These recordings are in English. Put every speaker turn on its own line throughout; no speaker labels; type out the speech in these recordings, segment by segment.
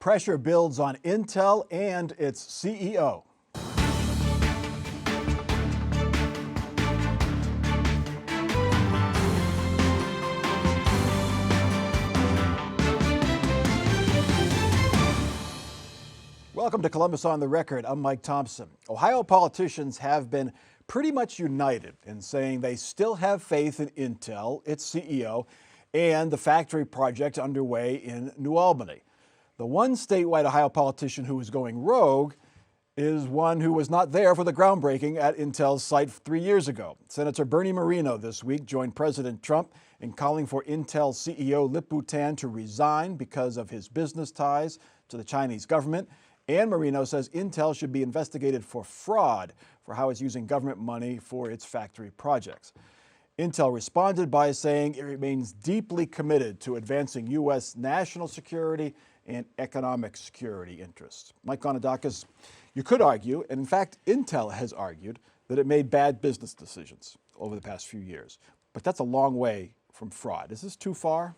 Pressure builds on Intel and its CEO. Welcome to Columbus on the Record. I'm Mike Thompson. Ohio politicians have been pretty much united in saying they still have faith in Intel, its CEO, and the factory project underway in New Albany. The one statewide Ohio politician who is going rogue is one who was not there for the groundbreaking at Intel's site 3 years ago. Senator Bernie Moreno this week joined President Trump in calling for Intel CEO Lip-Bu Tan to resign because of his business ties to the Chinese government. And Moreno says Intel should be investigated for fraud for how it's using government money for its factory projects. Intel responded by saying it remains deeply committed to advancing U.S. national security and economic security interests. Mike Gonidakis, you could argue, and in fact, Intel has argued, that it made bad business decisions over the past few years. But that's a long way from fraud. Is this too far?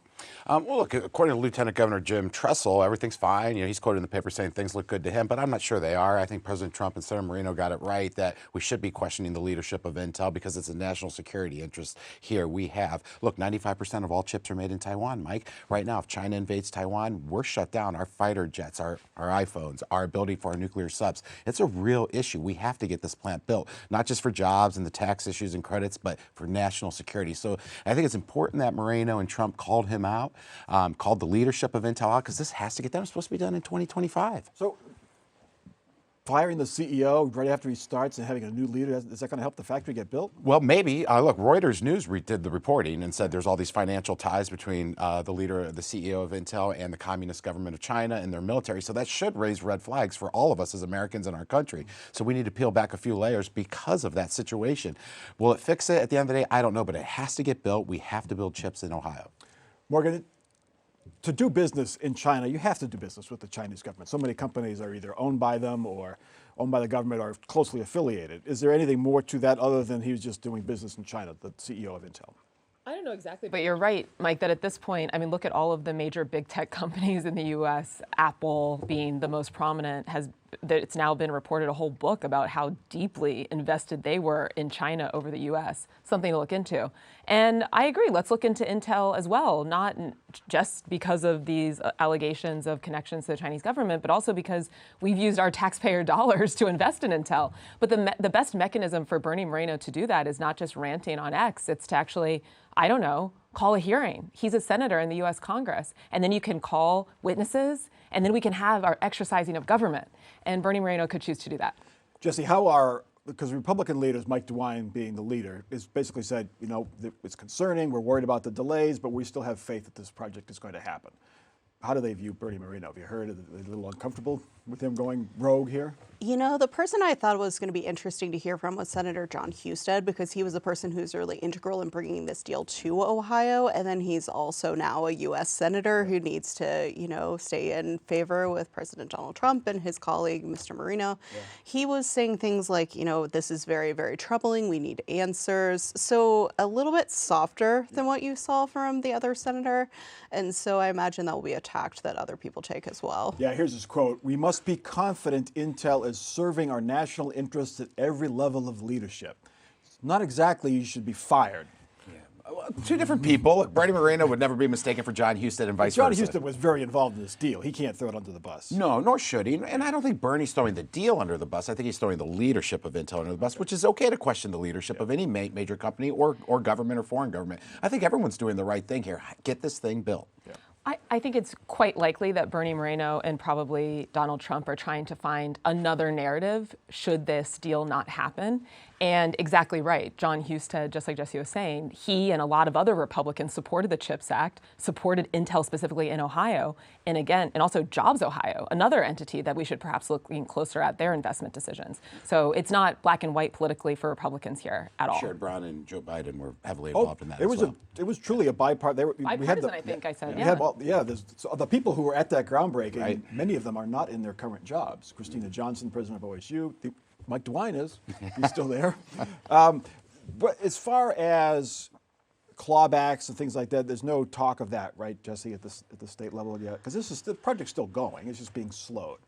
Well, look, according to Lieutenant Governor Jim Tressel, everything's fine. You know, he's quoted in the paper saying things look good to him, but I'm not sure they are. I think President Trump and Senator Moreno got it right that we should be questioning the leadership of Intel because it's a national security interest here. We have, look, 95% of all chips are made in Taiwan, Mike. Right now, if China invades Taiwan, we're shut down. Our fighter jets, our iPhones, our ability for our nuclear subs. It's a real issue. We have to get this plant built, not just for jobs and the tax issues and credits, but for national security. So I think it's important that Moreno and Trump called him out. Called the leadership of Intel out because this has to get done. It's supposed to be done in 2025.
So firing the CEO right after he starts and having a new leader, is that going to help the factory get built?
Well, maybe. Look, Reuters News did the reporting and said there's all these financial ties between the CEO of Intel and the Communist government of China and their military. So that should raise red flags for all of us as Americans in our country. So we need to peel back a few layers because of that situation. Will it fix it at the end of the day? I don't know, but it has to get built. We have to build chips in Ohio.
Morgan, to do business in China, you have to do business with the Chinese government. So many companies are either owned by them or owned by the government or closely affiliated. Is there anything more to that other than he was just doing business in China, the CEO of Intel?
I don't know exactly, but you're right, Mike, that at this point, I mean, look at all of the major big tech companies in the U.S., Apple being the most prominent, it's now been reported a whole book about how deeply invested they were in China over the U.S., something to look into. And I agree, let's look into Intel as well, not just because of these allegations of connections to the Chinese government, but also because we've used our taxpayer dollars to invest in Intel. But the best mechanism for Bernie Moreno to do that is not just ranting on X, it's to actually, I don't know, call a hearing. He's a senator in the U.S. Congress. And then you can call witnesses, and then we can have our exercising of government. And Bernie Moreno could choose to do that.
Jesse, because Republican leaders, Mike DeWine being the leader, has basically said, you know, it's concerning, we're worried about the delays, but we still have faith that this project is going to happen. How do they view Bernie Moreno? Have you heard? Are they a little uncomfortable with him going rogue here?
You know, the person I thought was going to be interesting to hear from was Senator John Husted, because he was the person who's really integral in bringing this deal to Ohio. And then he's also now a U.S. senator who needs to, you know, stay in favor with President Donald Trump and his colleague, Mr. Moreno. Yeah. He was saying things like, you know, this is very, very troubling. We need answers. So a little bit softer than what you saw from the other senator. And so I imagine that will be a tact that other people take as well.
Yeah, here's his quote. "We must be confident Intel is serving our national interests at every level of leadership." Not exactly you should be fired.
Yeah. Well, two different people. Look, Bernie Moreno would never be mistaken for John Husted and vice versa.
John Husted was very involved in this deal. He can't throw it under the bus.
No, nor should he. And I don't think Bernie's throwing the deal under the bus. I think he's throwing the leadership of Intel under the bus, which is okay to question the leadership of any major company or government or foreign government. I think everyone's doing the right thing here. Get this thing built.
Yeah.
I think it's quite likely that Bernie Moreno and probably Donald Trump are trying to find another narrative should this deal not happen. And exactly right, John Husted, just like Jesse was saying, he and a lot of other Republicans supported the CHIPS Act, supported Intel specifically in Ohio, and also Jobs Ohio, another entity that we should perhaps look closer at their investment decisions. So it's not black and white politically for Republicans here at all.
Sherrod Brown and Joe Biden were heavily involved in that.
It was truly a bipartisan.
Bipartisan, I think I said.
So the people who were at that groundbreaking,
right.
Many of them are not in their current jobs. Christina Johnson, president of OSU. Mike DeWine is. He's still there. But as far as clawbacks and things like that. There's no talk of that, right, Jesse, at the state level yet? Because the project's still going. It's just being slowed.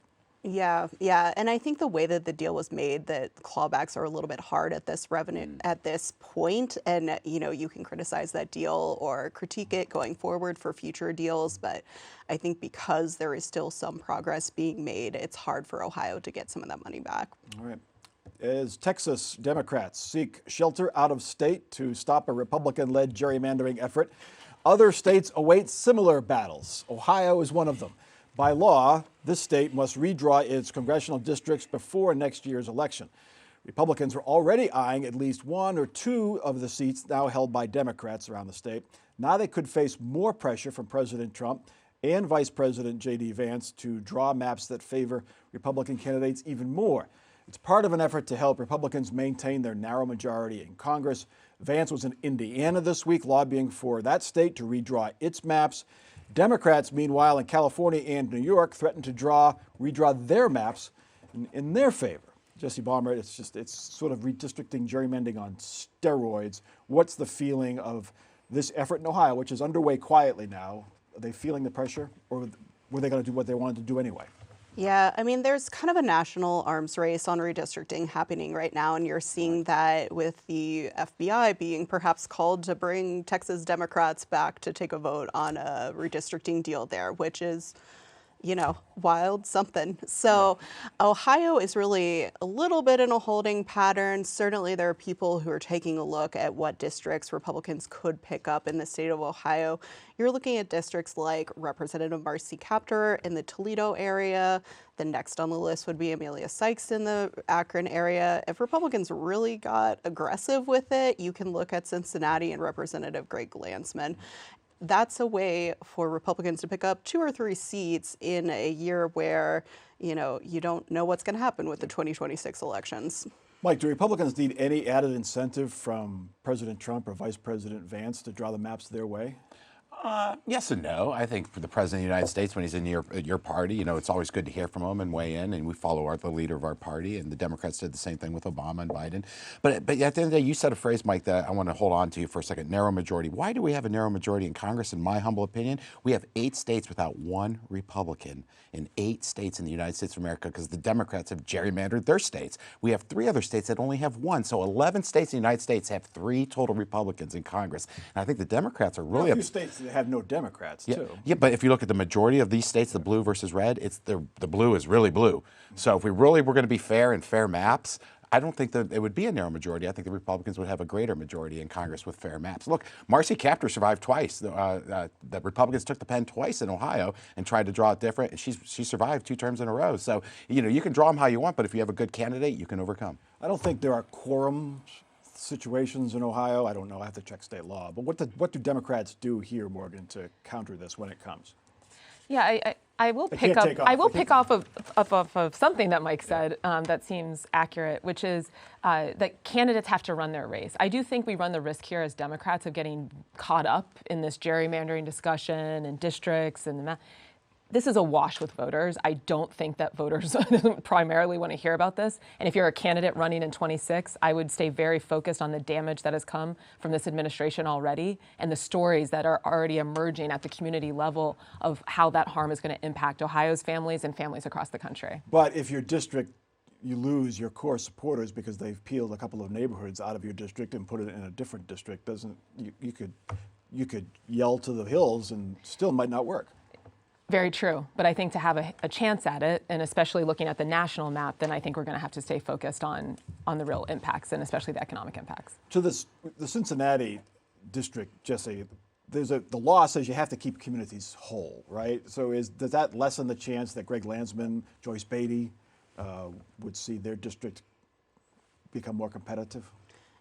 Yeah, and I think the way that the deal was made, that clawbacks are a little bit hard at this revenue at this point, and you can criticize that deal or critique it going forward for future deals, but I think because there is still some progress being made, it's hard for Ohio to get some of that money back.
All right. As Texas Democrats seek shelter out of state to stop a Republican-led gerrymandering effort, other states await similar battles. Ohio is one of them. By law, this state must redraw its congressional districts before next year's election. Republicans are already eyeing at least one or two of the seats now held by Democrats around the state. Now they could face more pressure from President Trump and Vice President J.D. Vance to draw maps that favor Republican candidates even more. It's part of an effort to help Republicans maintain their narrow majority in Congress. Vance was in Indiana this week lobbying for that state to redraw its maps. Democrats, meanwhile, in California and New York, threatened to redraw their maps in their favor. Jesse Balmer, it's sort of redistricting, gerrymandering on steroids. What's the feeling of this effort in Ohio, which is underway quietly now? Are they feeling the pressure, or were they going to do what they wanted to do anyway?
Yeah, I mean, there's kind of a national arms race on redistricting happening right now, and you're seeing that with the FBI being perhaps called to bring Texas Democrats back to take a vote on a redistricting deal there, which is, wild something. So Ohio is really a little bit in a holding pattern. Certainly there are people who are taking a look at what districts Republicans could pick up in the state of Ohio. You're looking at districts like Representative Marcy Kaptur in the Toledo area. The next on the list would be Amelia Sykes in the Akron area. If Republicans really got aggressive with it, you can look at Cincinnati and Representative Greg Glansman. That's a way for Republicans to pick up 2 or 3 seats in a year where, you don't know what's going to happen with the 2026 elections.
Mike, do Republicans need any added incentive from President Trump or Vice President Vance to draw the maps their way?
Yes and no. I think for the President of the United States, when he's in your party, it's always good to hear from him and weigh in, and we follow the leader of our party, and the Democrats did the same thing with Obama and Biden. But at the end of the day, you said a phrase, Mike, that I want to hold on to for a second, narrow majority. Why do we have a narrow majority in Congress, in my humble opinion? We have 8 states without one Republican in 8 states in the United States of America because the Democrats have gerrymandered their states. We have 3 other states that only have 1. So 11 states in the United States have 3 total Republicans in Congress. And I think the Democrats are really
a few states that have no Democrats, too.
Yeah, but if you look at the majority of these states, the blue versus red, it's the blue is really blue. So if we really were going to be fair and fair maps, I don't think that it would be a narrow majority. I think the Republicans would have a greater majority in Congress with fair maps. Look, Marcy Kaptur survived twice. The Republicans took the pen twice in Ohio and tried to draw it different, and she survived 2 terms in a row. So, you can draw them how you want, but if you have a good candidate, you can overcome.
I don't think there are quorum situations in Ohio. I don't know. I have to check state law. But what do Democrats do here, Morgan, to counter this when it comes?
Yeah, I will pick off of something that Mike said that seems accurate, which is that candidates have to run their race. I do think we run the risk here as Democrats of getting caught up in this gerrymandering discussion and districts and this is a wash with voters. I don't think that voters primarily want to hear about this. And if you're a candidate running in 26, I would stay very focused on the damage that has come from this administration already and the stories that are already emerging at the community level of how that harm is going to impact Ohio's families and families across the country.
But if your district, you lose your core supporters because they've peeled a couple of neighborhoods out of your district and put it in a different district, you could yell to the hills and still might not work.
Very true. But I think to have a chance at it, and especially looking at the national map, then I think we're going to have to stay focused on the real impacts and especially the economic impacts.
To the Cincinnati district, Jesse, the law says you have to keep communities whole, right? So does that lessen the chance that Greg Landsman, Joyce Beatty would see their district become more competitive?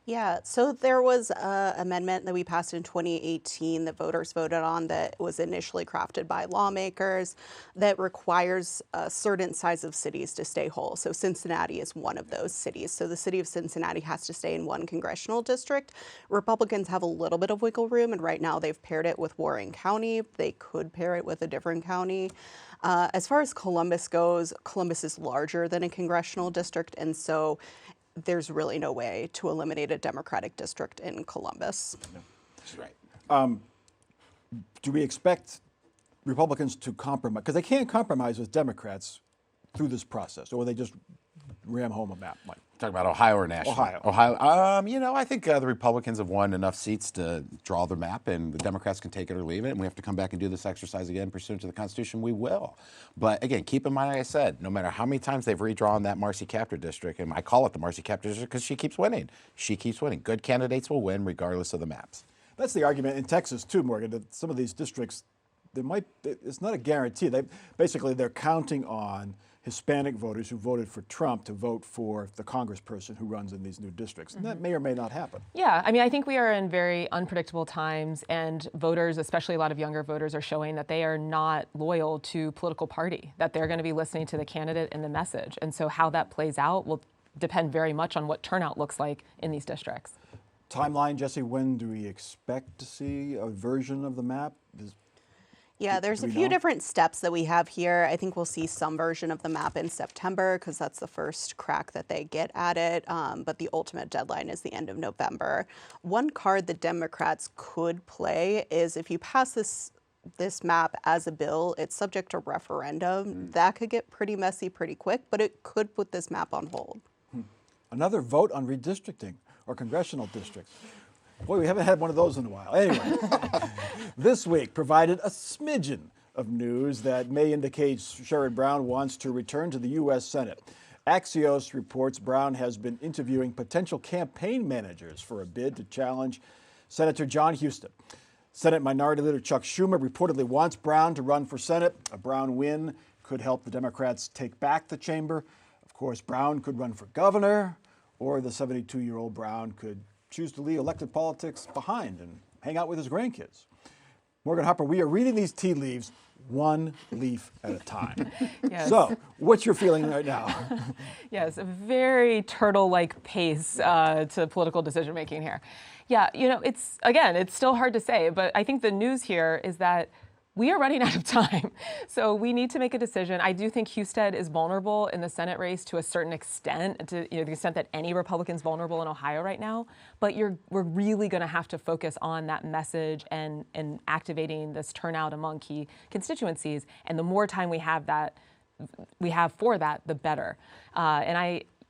Yeah, so there was an amendment that we passed in 2018 that voters voted on that was initially crafted by lawmakers that requires a certain size of cities to stay whole. So Cincinnati is one of those cities. So the city of Cincinnati has to stay in one congressional district. Republicans have a little bit of wiggle room, and right now they've paired it with Warren County. They could pair it with a different county. As far as Columbus goes, Columbus is larger than a congressional district, and so there's really no way to eliminate a Democratic district in Columbus.
She's right.
Do we expect Republicans to compromise? Because they can't compromise with Democrats through this process, or will they just ram home a map, Mike?
Talking about Ohio or national?
Ohio.
I think the Republicans have won enough seats to draw the map, and the Democrats can take it or leave it. And we have to come back and do this exercise again pursuant to the Constitution. We will. But again, keep in mind, like I said, no matter how many times they've redrawn that Marcy Kaptur district, and I call it the Marcy Kaptur district because she keeps winning. She keeps winning. Good candidates will win regardless of the maps.
That's the argument in Texas too, Morgan. That some of these districts, it's not a guarantee. They're counting on Hispanic voters who voted for Trump to vote for the congressperson who runs in these new districts. And that may or may not happen.
Yeah, I mean, I think we are in very unpredictable times, and voters, especially a lot of younger voters, are showing that they are not loyal to political party, that they're going to be listening to the candidate and the message. And so how that plays out will depend very much on what turnout looks like in these districts.
Timeline, Jesse, when do we expect to see a version of the map?
Yeah, there's a few different steps that we have here. I think we'll see some version of the map in September because that's the first crack that they get at it. But the ultimate deadline is the end of November. One card the Democrats could play is if you pass this map as a bill, it's subject to referendum. That could get pretty messy pretty quick, but it could put this map on hold.
Another vote on redistricting or congressional districts. Boy, we haven't had one of those in a while. Anyway, this week provided a smidgen of news that may indicate Sherrod Brown wants to return to the U.S. Senate. Axios reports Brown has been interviewing potential campaign managers for a bid to challenge Senator Jon Husted. Senate Minority Leader Chuck Schumer reportedly wants Brown to run for Senate. A Brown win could help the Democrats take back the chamber. Of course, Brown could run for governor, or the 72-year-old Brown could choose to leave elected politics behind and hang out with his grandkids. Morgan Harper, we are reading these tea leaves one leaf at a time.
Yes.
So, what's your feeling right now?
Yes, a very turtle-like pace to political decision-making here. Yeah, it's still hard to say, but I think the news here is that we are running out of time. So we need to make a decision. I do think Husted is vulnerable in the Senate race to a certain extent, to the extent that any Republican's vulnerable in Ohio right now. But we're really going to have to focus on that message and activating this turnout among key constituencies. And the more time we have for that, the better.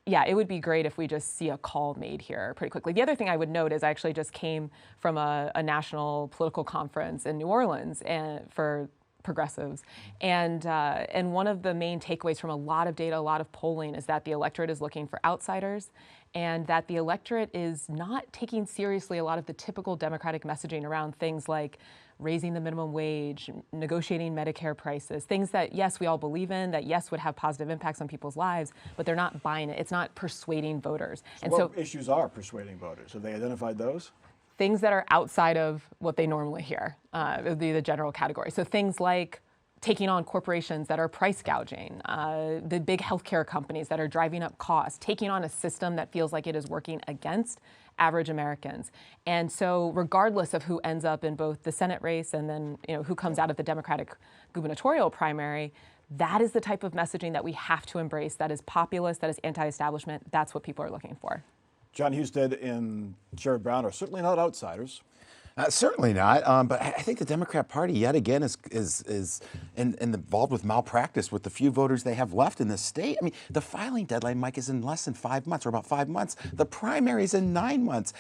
It would be great if we just see a call made here pretty quickly. The other thing I would note is I actually just came from a national political conference in New Orleans for progressives. And one of the main takeaways from a lot of data, a lot of polling, is that the electorate is looking for outsiders, and that the electorate is not taking seriously a lot of the typical Democratic messaging around things like raising the minimum wage, negotiating Medicare prices, things that, yes, we all believe in, that, yes, would have positive impacts on people's lives, but they're not buying it. It's not persuading voters.
What issues are persuading voters? Have they identified those?
Things that are outside of what they normally hear would be the general category. So things like taking on corporations that are price gouging, the big healthcare companies that are driving up costs, taking on a system that feels like it is working against average Americans. And so regardless of who ends up in both the Senate race and then who comes out of the Democratic gubernatorial primary, that is the type of messaging that we have to embrace, that is populist, that is anti-establishment. That's what people are looking for.
Jon Husted and Sherrod Brown are certainly not outsiders.
Certainly not. But I think the Democrat Party yet again is involved with malpractice with the few voters they have left in the state. I mean, the filing deadline, Mike, is in less than 5 months, or about 5 months. The primary is in 9 months.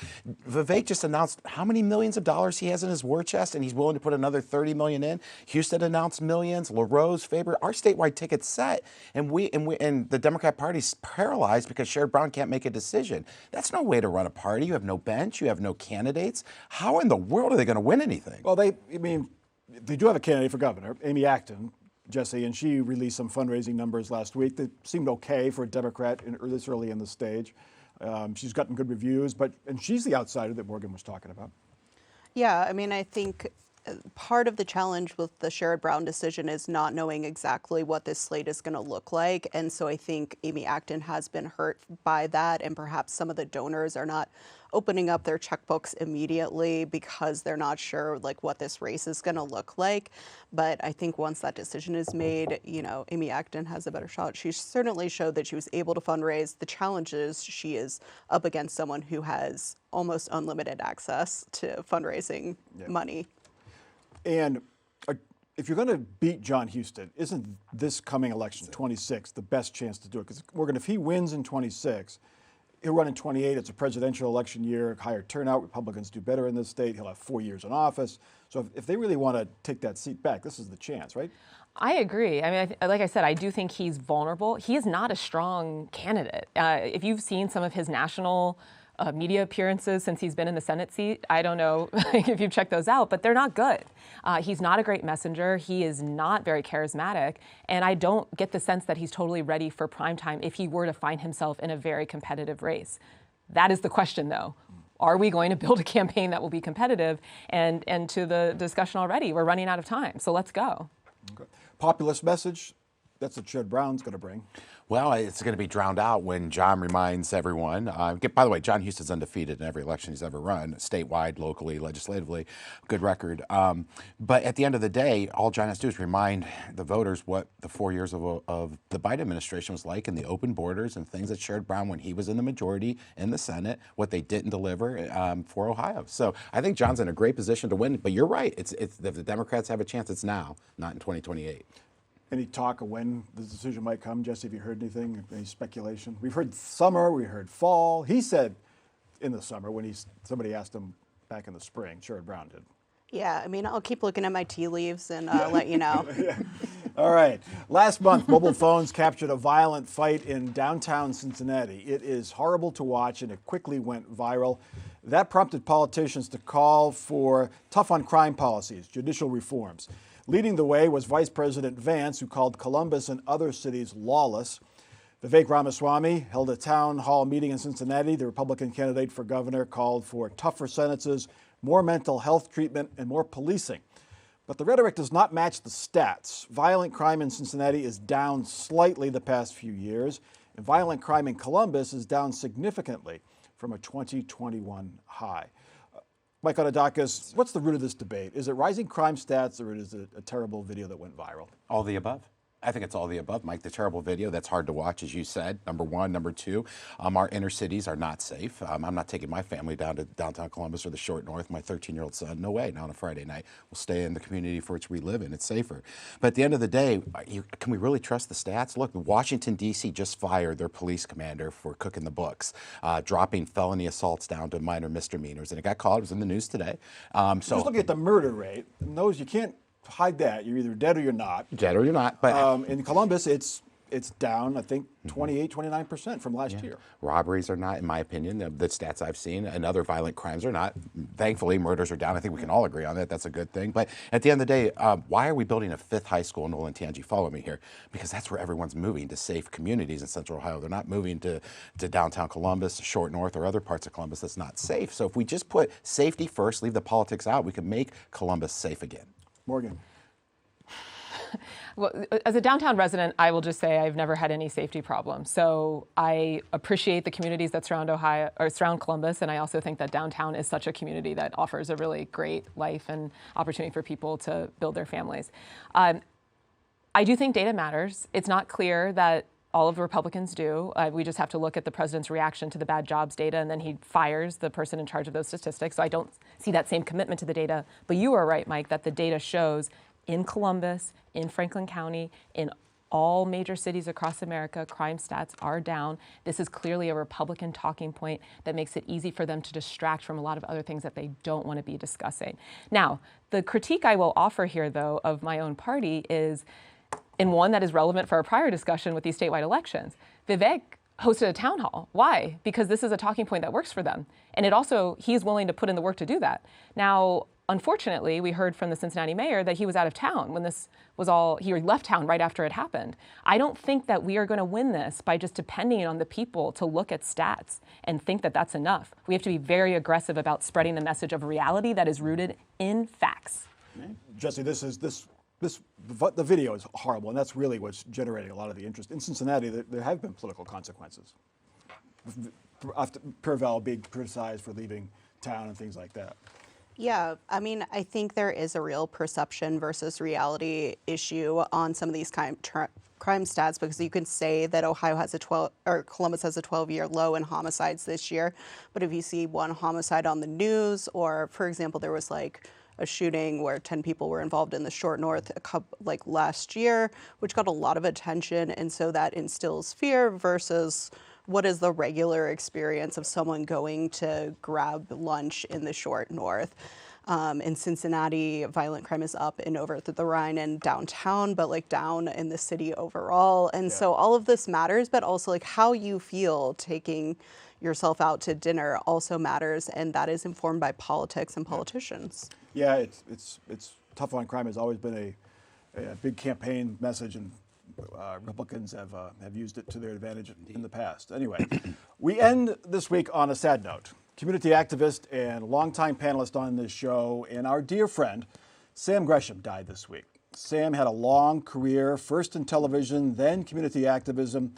Vivek just announced how many millions of dollars he has in his war chest, and he's willing to put another 30 million in. Husted announced millions. LaRose, Faber, our statewide ticket's set, and the Democrat Party's paralyzed because Sherrod Brown can't make a decision. That's no way to run a party. You have no bench. You have no candidates. How in the world are they going to win anything?
Well, they do have a candidate for governor, Amy Acton, Jesse, and she released some fundraising numbers last week that seemed okay for a Democrat this early in the stage. She's gotten good reviews, and she's the outsider that Morgan was talking about.
Yeah, I mean, I think part of the challenge with the Sherrod Brown decision is not knowing exactly what this slate is going to look like. And so I think Amy Acton has been hurt by that. And perhaps some of the donors are not opening up their checkbooks immediately because they're not sure like what this race is going to look like. But I think once that decision is made, you know, Amy Acton has a better shot. She certainly showed that she was able to fundraise. The challenge is she is up against someone who has almost unlimited access to fundraising money.
And if you're going to beat John Husted, isn't this coming election, 26, the best chance to do it? Because if he wins in 26, he'll run in 28. It's a presidential election year, higher turnout. Republicans do better in this state. He'll have 4 years in office. So if they really want to take that seat back, this is the chance, right?
I agree. I mean, like I said, I do think he's vulnerable. He is not a strong candidate. If you've seen some of his national media appearances since he's been in the Senate seat, I don't know if you've checked those out, but they're not good. He's not a great messenger. He is not very charismatic. And I don't get the sense that he's totally ready for primetime if he were to find himself in a very competitive race. That is the question, though. Are we going to build a campaign that will be competitive? And to the discussion already, we're running out of time. So let's go.
Okay. Populist message. That's what Sherrod Brown's going to bring.
Well, it's going to be drowned out when John reminds everyone. By the way, John Husted's undefeated in every election he's ever run, statewide, locally, legislatively. Good record. But at the end of the day, all John has to do is remind the voters what the 4 years of the Biden administration was like, and the open borders and things that Sherrod Brown, when he was in the majority in the Senate, what they didn't deliver for Ohio. So I think John's in a great position to win. But you're right. It's if the Democrats have a chance, it's now, not in 2028.
Any talk of when the decision might come? Jesse, have you heard anything? Any speculation? We've heard summer, we heard fall. He said in the summer when somebody asked him back in the spring. Sherrod Brown did.
Yeah, I mean, I'll keep looking at my tea leaves and let you know.
All right. Last month, mobile phones captured a violent fight in downtown Cincinnati. It is horrible to watch, and it quickly went viral. That prompted politicians to call for tough on crime policies, judicial reforms. Leading the way was Vice President Vance, who called Columbus and other cities lawless. Vivek Ramaswamy held a town hall meeting in Cincinnati. The Republican candidate for governor called for tougher sentences, more mental health treatment, and more policing. But the rhetoric does not match the stats. Violent crime in Cincinnati is down slightly the past few years, and violent crime in Columbus is down significantly from a 2021 high. Mike Onidakis, what's the root of this debate? Is it rising crime stats, or is it a terrible video that went viral?
All the above. I think it's all the above, Mike. The terrible video, that's hard to watch, as you said, number one. Number two, our inner cities are not safe. I'm not taking my family down to downtown Columbus or the Short North, my 13-year-old son. No way, not on a Friday night. We'll stay in the community for which we live in. It's safer. But at the end of the day, can we really trust the stats? Look, Washington, D.C. just fired their police commander for cooking the books, dropping felony assaults down to minor misdemeanors. And it got caught. It was in the news today.
Just looking at the murder rate, and those you can't hide that. You're either dead or you're not.
Dead or you're not. But
in Columbus, it's down, I think, 29% from last year.
Robberies are not, in my opinion, the stats I've seen, and other violent crimes are not. Thankfully, murders are down. I think we can all agree on that. That's a good thing. But at the end of the day, why are we building a fifth high school in Olentangy? Follow me here. Because that's where everyone's moving, to safe communities in Central Ohio. They're not moving to downtown Columbus, Short North, or other parts of Columbus that's not safe. So if we just put safety first, leave the politics out, we can make Columbus safe again.
Morgan.
Well, as a downtown resident, I will just say I've never had any safety problems. So I appreciate the communities that surround Ohio or surround Columbus, and I also think that downtown is such a community that offers a really great life and opportunity for people to build their families. I do think data matters. It's not clear that all of the Republicans do. We just have to look at the president's reaction to the bad jobs data, and then he fires the person in charge of those statistics. So I don't see that same commitment to the data. But you are right, Mike, that the data shows in Columbus, in Franklin County, in all major cities across America, crime stats are down. This is clearly a Republican talking point that makes it easy for them to distract from a lot of other things that they don't want to be discussing. Now, the critique I will offer here, though, of my own party is, and one that is relevant for our prior discussion with these statewide elections. Vivek hosted a town hall. Why? Because this is a talking point that works for them. And it also, he's willing to put in the work to do that. Now, unfortunately, we heard from the Cincinnati mayor that he was out of town when this was all, he left town right after it happened. I don't think that we are going to win this by just depending on the people to look at stats and think that that's enough. We have to be very aggressive about spreading the message of reality that is rooted in facts.
Jesse, the video is horrible, and that's really what's generating a lot of the interest. In Cincinnati, there have been political consequences. Pervell being criticized for leaving town and things like that.
Yeah, I mean, I think there is a real perception versus reality issue on some of these crime stats, because you can say that Columbus has a 12-year low in homicides this year, but if you see one homicide on the news, or for example, there was like a shooting where 10 people were involved in the Short North last year, which got a lot of attention, and so that instills fear versus what is the regular experience of someone going to grab lunch in the Short North. In Cincinnati, violent crime is up in over the Rhine and downtown, but like down in the city overall. And so all of this matters, but also like how you feel taking yourself out to dinner also matters, and that is informed by politics and politicians.
Yeah, it's tough on crime has always been a big campaign message, and Republicans have used it to their advantage in the past. Anyway, we end this week on a sad note. Community activist and longtime panelist on this show, and our dear friend, Sam Gresham, died this week. Sam had a long career, first in television, then community activism.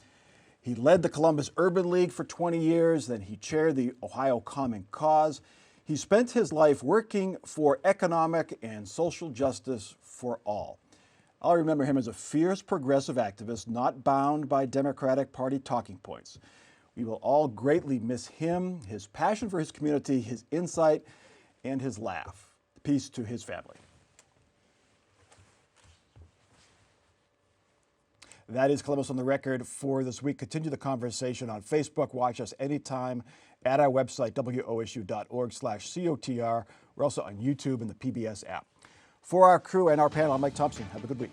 He led the Columbus Urban League for 20 years, then he chaired the Ohio Common Cause. He spent his life working for economic and social justice for all. I'll remember him as a fierce progressive activist, not bound by Democratic Party talking points. We will all greatly miss him, his passion for his community, his insight, and his laugh. Peace to his family. That is Columbus on the Record for this week. Continue the conversation on Facebook. Watch us anytime at our website, wosu.org/COTR. We're also on YouTube and the PBS app. For our crew and our panel, I'm Mike Thompson. Have a good week.